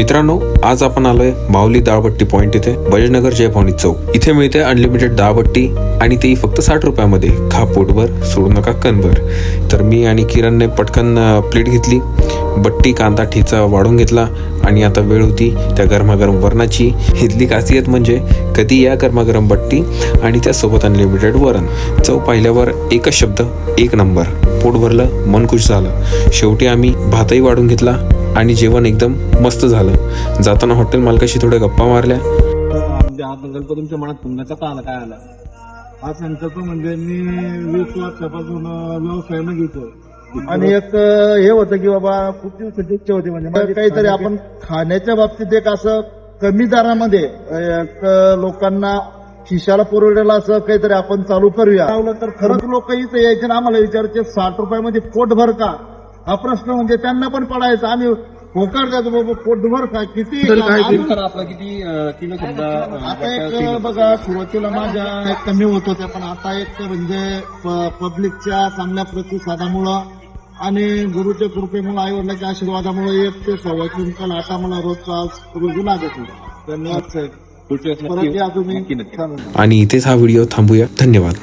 मित्रांनो, आज आपण आलोय माऊली दाळबट्टी पॉइंट इथे, बजाजनगर जयभवानी चौक इथे मिळते अनलिमिटेड दाळबट्टी आणि तेही फक्त 60 रुपयामध्ये. खा पोटभर, सोडू नका कणभर. तर मी आणि किरणने पटकन प्लेट घेतली, बट्टी कांदा ठेचा वाढून घेतला आणि आता वेळ होती त्या गरमागरम वरणाची. इथली खासियत म्हणजे कधी या गरमागरम बट्टी आणि त्यासोबत अनलिमिटेड वरण. चव पाहिल्यावर एकच शब्द, एक नंबर. पोट भरलं, मन खुश झालं. शेवटी आम्ही भातही वाढून घेतला आणि जेवण एकदम मस्त झालं. जाताना हॉटेल मालकाशी थोड्या गप्पा मारल्या. हा संकल्प तुमच्या मनात पुण्याचा का आला, काय आला? हा संकल्प म्हणजे मी 20 वर्षापासून व्यवसायामध्ये घेतो आणि एक हे होतं की बाबा खूप दिवसाची इच्छा होती म्हणजे काहीतरी आपण खाण्याच्या बाबतीत एक असं कमी दरामध्ये लोकांना खिशाला पुरवलेलं असं काहीतरी आपण चालू करूया. तर खरंच लोक इथे यायचे ना, आम्हाला विचारायचे 60 रुपयामध्ये पोटभर का? हा प्रश्न म्हणजे त्यांना पण पडायचा. आम्ही होकार द्यायचो बाबा पोटभर का किती आपला किती किलो समजा. आता एक बघा, सुरुवातीला माझ्या कमी होत होत्या, पण आता एक म्हणजे पब्लिकच्या चांगल्या प्रतिसादामुळं आणि गुरुच्या कृपेमुळे, आई वडिलांच्या आशीर्वादामुळे 1 ते 1.25 क्विंटल आटा मला रोजी लागत होता. धन्यवाद साहेब. परत या तुम्ही. आणि इथेच हा व्हिडिओ थांबूया. धन्यवाद.